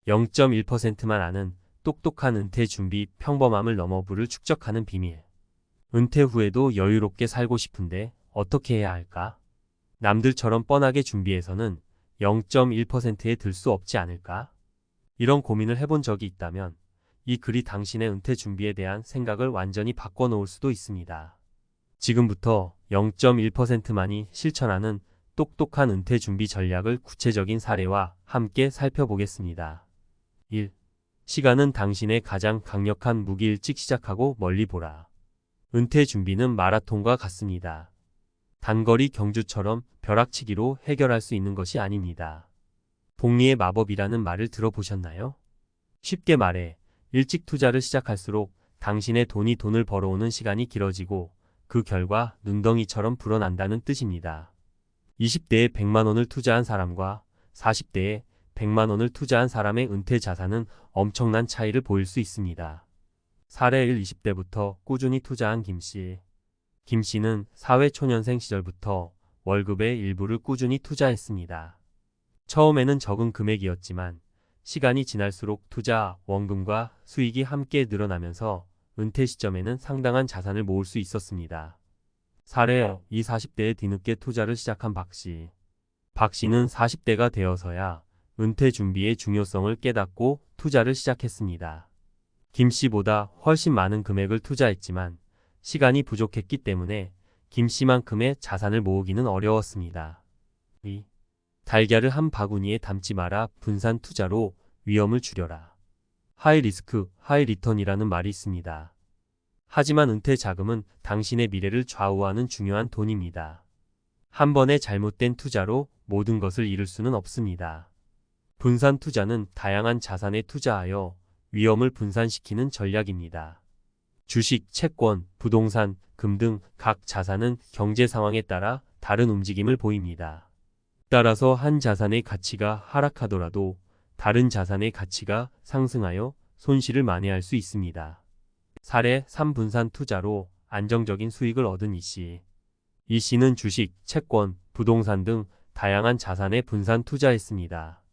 0.1%만 아는 똑똑한 은퇴 준비 평범함을 넘어 부를 축적하는 비밀. 은퇴 후에도 여유롭게 살고 싶은데 어떻게 해야 할까? 남들처럼 뻔하게 준비해서는 0.1%에 들 수 없지 않을까? 이런 고민을 해본 적이 있다면 이 글이 당신의 은퇴 준비에 대한 생각을 완전히 바꿔놓을 수도 있습니다. 지금부터 0.1%만이 실천하는 똑똑한 은퇴 준비 전략을 구체적인 사례와 함께 살펴보겠습니다. 1. 시간은 당신의 가장 강력한 무기. 일찍 시작하고 멀리 보라. 은퇴 준비는 마라톤과 같습니다. 단거리 경주처럼 벼락치기로 해결할 수 있는 것이 아닙니다. 복리의 마법이라는 말을 들어보셨나요? 쉽게 말해 일찍 투자를 시작할수록 당신의 돈을 벌어오는 시간이 길어지고 그 결과 눈덩이처럼 불어난다는 뜻입니다. 20대에 100만 원을 투자한 사람과 40대에 100만 원을 투자한 사람의 은퇴 자산은 엄청난 차이를 보일 수 있습니다. 사례 1. 20대부터 꾸준히 투자한 김씨. 김씨는 사회초년생 시절부터 월급의 일부를 꾸준히 투자했습니다. 처음에는 적은 금액이었지만 시간이 지날수록 투자, 원금과 수익이 함께 늘어나면서 은퇴 시점에는 상당한 자산을 모을 수 있었습니다. 사례 2. 40대에 뒤늦게 투자를 시작한 박씨. 박씨는 40대가 되어서야 은퇴 준비의 중요성을 깨닫고 투자를 시작했습니다. 김씨보다 훨씬 많은 금액을 투자했지만 시간이 부족했기 때문에 김씨만큼의 자산을 모으기는 어려웠습니다. 2. 달걀을 한 바구니에 담지 마라. 분산 투자로 위험을 줄여라. 하이 리스크, 하이 리턴이라는 말이 있습니다. 하지만 은퇴 자금은 당신의 미래를 좌우하는 중요한 돈입니다. 한 번의 잘못된 투자로 모든 것을 잃을 수는 없습니다. 분산 투자는 다양한 자산에 투자하여 위험을 분산시키는 전략입니다. 주식, 채권, 부동산, 금 등 각 자산은 경제 상황에 따라 다른 움직임을 보입니다. 따라서 한 자산의 가치가 하락하더라도 다른 자산의 가치가 상승하여 손실을 만회할 수 있습니다. 사례 3. 분산 투자로 안정적인 수익을 얻은 이씨. 이씨는 주식, 채권, 부동산 등 다양한 자산에 분산 투자했습니다.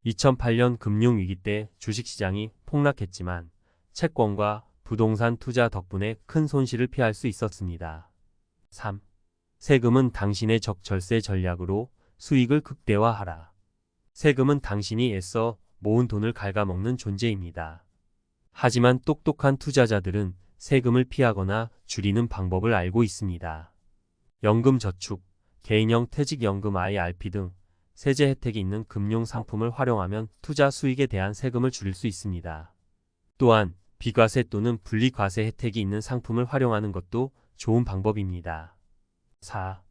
2008년 금융위기 때 주식시장이 폭락했지만 채권과 부동산 투자 덕분에 큰 손실을 피할 수 있었습니다. 3. 세금은 당신의 적절세 전략으로 수익을 극대화하라. 세금은 당신이 애써 모은 돈을 갉아먹는 존재입니다. 하지만 똑똑한 투자자들은 세금을 피하거나 줄이는 방법을 알고 있습니다. 연금저축, 개인형 퇴직연금 IRP 등 세제 혜택이 있는 금융 상품을 활용하면 투자 수익에 대한 세금을 줄일 수 있습니다. 또한 비과세 또는 분리과세 혜택이 있는 상품을 활용하는 것도 좋은 방법입니다. 4.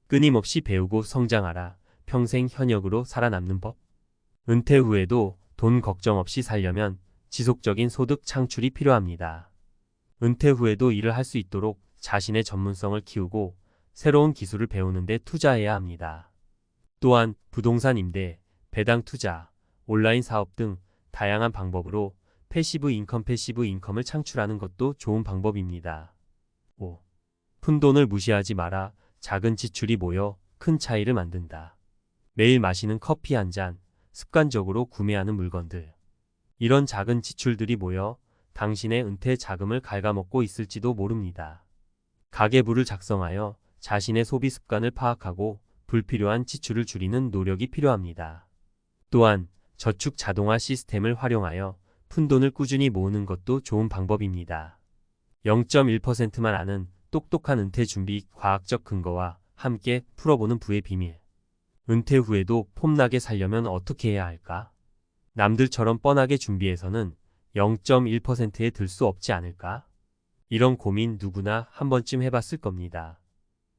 끊임없이 배우고 성장하라. 평생 현역으로 살아남는 법. 은퇴 후에도 돈 걱정 없이 살려면 지속적인 소득 창출이 필요합니다. 은퇴 후에도 일을 할 수 있도록 자신의 전문성을 키우고 새로운 기술을 배우는 데 투자해야 합니다. 또한 부동산 임대, 배당 투자, 온라인 사업 등 다양한 방법으로 패시브 인컴을 창출하는 것도 좋은 방법입니다. 5. 푼돈을 무시하지 마라. 작은 지출이 모여 큰 차이를 만든다. 매일 마시는 커피 한 잔, 습관적으로 구매하는 물건들. 이런 작은 지출들이 모여 당신의 은퇴 자금을 갉아먹고 있을지도 모릅니다. 가계부를 작성하여 자신의 소비 습관을 파악하고 불필요한 지출을 줄이는 노력이 필요합니다. 또한 저축 자동화 시스템을 활용하여 푼돈을 꾸준히 모으는 것도 좋은 방법입니다. 0.1%만 아는 똑똑한 은퇴 준비 과학적 근거와 함께 풀어보는 부의 비밀. 은퇴 후에도 폼나게 살려면 어떻게 해야 할까? 남들처럼 뻔하게 준비해서는 0.1%에 들 수 없지 않을까? 이런 고민 누구나 한 번쯤 해봤을 겁니다.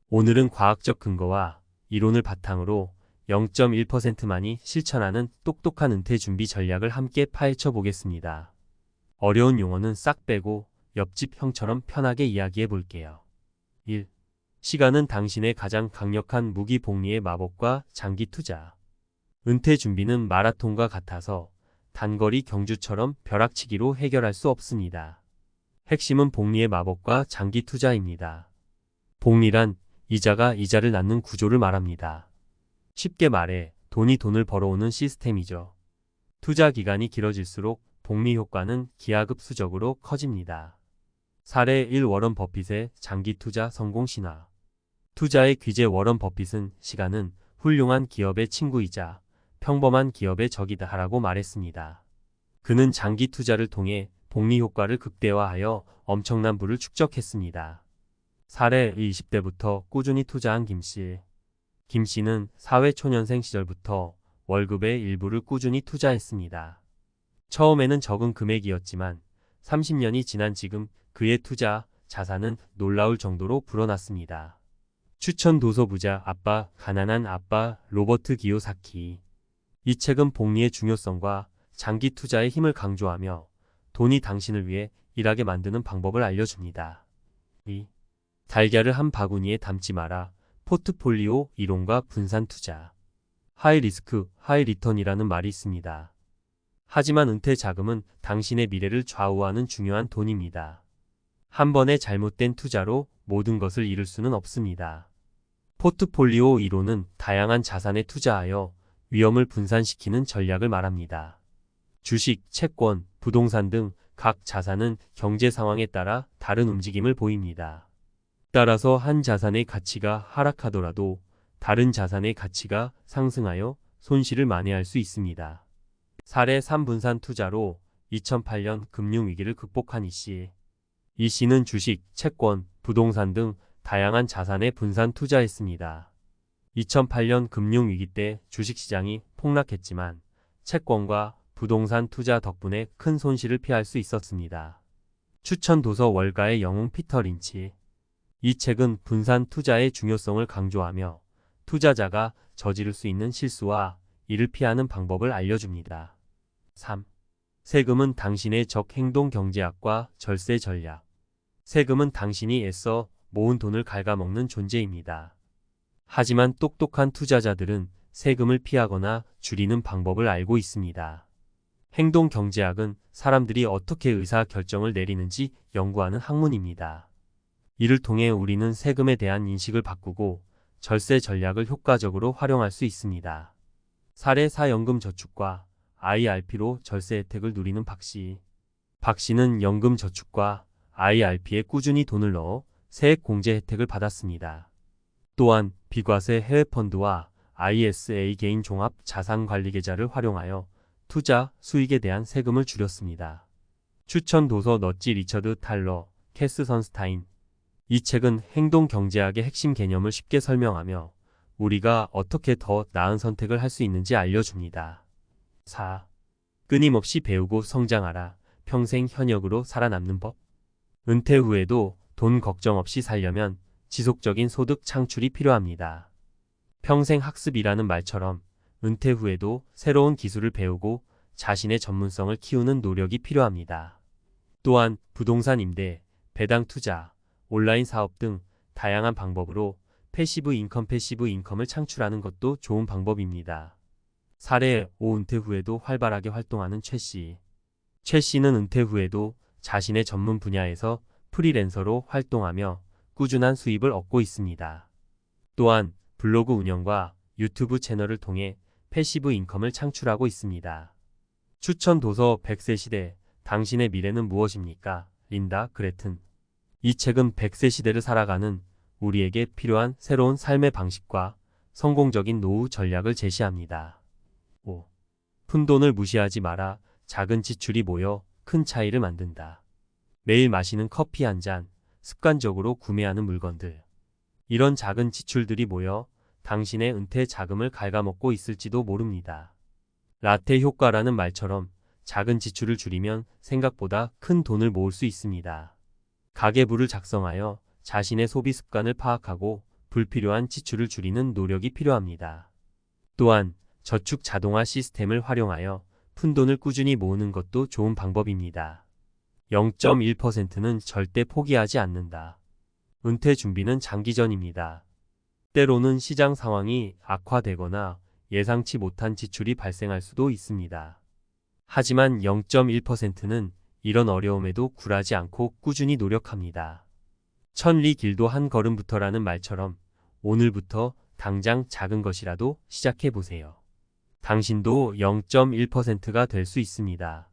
오늘은 과학적 근거와 이론을 바탕으로 0.1%만이 실천하는 똑똑한 은퇴 준비 전략을 함께 파헤쳐 보겠습니다. 어려운 용어는 싹 빼고 옆집 형처럼 편하게 이야기해 볼게요. 1. 시간은 당신의 가장 강력한 무기. 복리의 마법과 장기 투자. 은퇴 준비는 마라톤과 같아서 단거리 경주처럼 벼락치기로 해결할 수 없습니다. 핵심은 복리의 마법과 장기 투자입니다. 복리란 이자가 이자를 낳는 구조를 말합니다. 쉽게 말해 돈을 벌어오는 시스템이죠. 투자 기간이 길어질수록 복리 효과는 기하급수적으로 커집니다. 사례 1. 워런 버핏의 장기 투자 성공 신화. 투자의 귀재 워런 버핏은 시간은 훌륭한 기업의 친구이자 평범한 기업의 적이다라고 말했습니다. 그는 장기 투자를 통해 복리 효과를 극대화하여 엄청난 부를 축적했습니다. 사례 20대부터 꾸준히 투자한 김씨. 김씨는 사회초년생 시절부터 월급의 일부를 꾸준히 투자했습니다. 처음에는 적은 금액이었지만 30년이 지난 지금 그의 투자 자산은 놀라울 정도로 불어났습니다. 추천 도서 부자 아빠, 가난한 아빠 로버트 기요사키. 이 책은 복리의 중요성과 장기 투자의 힘을 강조하며 돈이 당신을 위해 일하게 만드는 방법을 알려줍니다. 2. 달걀을 한 바구니에 담지 마라. 포트폴리오 이론과 분산 투자. 하이 리스크, 하이 리턴이라는 말이 있습니다. 하지만 은퇴 자금은 당신의 미래를 좌우하는 중요한 돈입니다. 한 번의 잘못된 투자로 모든 것을 잃을 수는 없습니다. 포트폴리오 이론은 다양한 자산에 투자하여 위험을 분산시키는 전략을 말합니다. 주식, 채권, 부동산 등 각 자산은 경제 상황에 따라 다른 움직임을 보입니다. 따라서 한 자산의 가치가 하락하더라도 다른 자산의 가치가 상승하여 손실을 만회할 수 있습니다. 사례 3분산 투자로 2008년 금융위기를 극복한 이씨. 이씨는 주식, 채권, 부동산 등 다양한 자산에 분산 투자했습니다. 2008년 금융위기 때 주식시장이 폭락했지만 채권과 부동산 투자 덕분에 큰 손실을 피할 수 있었습니다. 추천 도서 월가의 영웅 피터 린치. 이 책은 분산 투자의 중요성을 강조하며 투자자가 저지를 수 있는 실수와 이를 피하는 방법을 알려줍니다. 3. 세금은 당신의 적 행동 경제학과 절세 전략. 세금은 당신이 애써 모은 돈을 갉아먹는 존재입니다. 하지만 똑똑한 투자자들은 세금을 피하거나 줄이는 방법을 알고 있습니다. 행동 경제학은 사람들이 어떻게 의사 결정을 내리는지 연구하는 학문입니다. 이를 통해 우리는 세금에 대한 인식을 바꾸고 절세 전략을 효과적으로 활용할 수 있습니다. 사례 4. 연금저축과 IRP로 절세 혜택을 누리는 박씨. 박씨는 연금저축과 IRP에 꾸준히 돈을 넣어 세액 공제 혜택을 받았습니다. 또한 비과세 해외펀드와 ISA 개인 종합 자산관리 계좌를 활용하여 투자 수익에 대한 세금을 줄였습니다. 추천 도서 넛지 리처드 탈러, 캐스 선스타인. 이 책은 행동 경제학의 핵심 개념을 쉽게 설명하며 우리가 어떻게 더 나은 선택을 할 수 있는지 알려줍니다. 4. 끊임없이 배우고 성장하라. 평생 현역으로 살아남는 법. 은퇴 후에도 돈 걱정 없이 살려면 지속적인 소득 창출이 필요합니다. 평생 학습이라는 말처럼 은퇴 후에도 새로운 기술을 배우고 자신의 전문성을 키우는 노력이 필요합니다. 또한 부동산 임대, 배당 투자, 온라인 사업 등 다양한 방법으로 패시브 인컴을 창출하는 것도 좋은 방법입니다. 사례 5. 은퇴 후에도 활발하게 활동하는 최 씨. 최 씨는 은퇴 후에도 자신의 전문 분야에서 프리랜서로 활동하며 꾸준한 수입을 얻고 있습니다. 또한 블로그 운영과 유튜브 채널을 통해 패시브 인컴을 창출하고 있습니다. 추천 도서 100세 시대, 당신의 미래는 무엇입니까? 린다 그레튼. 이 책은 100세 시대를 살아가는 우리에게 필요한 새로운 삶의 방식과 성공적인 노후 전략을 제시합니다. 5. 푼돈을 무시하지 마라. 작은 지출이 모여 큰 차이를 만든다. 매일 마시는 커피 한 잔, 습관적으로 구매하는 물건들. 이런 작은 지출들이 모여 당신의 은퇴 자금을 갉아먹고 있을지도 모릅니다. 라테 효과라는 말처럼 작은 지출을 줄이면 생각보다 큰 돈을 모을 수 있습니다. 가계부를 작성하여 자신의 소비 습관을 파악하고 불필요한 지출을 줄이는 노력이 필요합니다. 또한 저축 자동화 시스템을 활용하여 푼돈을 꾸준히 모으는 것도 좋은 방법입니다. 0.1%는 절대 포기하지 않는다. 은퇴 준비는 장기전입니다. 때로는 시장 상황이 악화되거나 예상치 못한 지출이 발생할 수도 있습니다. 하지만 0.1%는 이런 어려움에도 굴하지 않고 꾸준히 노력합니다. 천리 길도 한 걸음부터라는 말처럼 오늘부터 당장 작은 것이라도 시작해 보세요. 당신도 0.1%가 될 수 있습니다.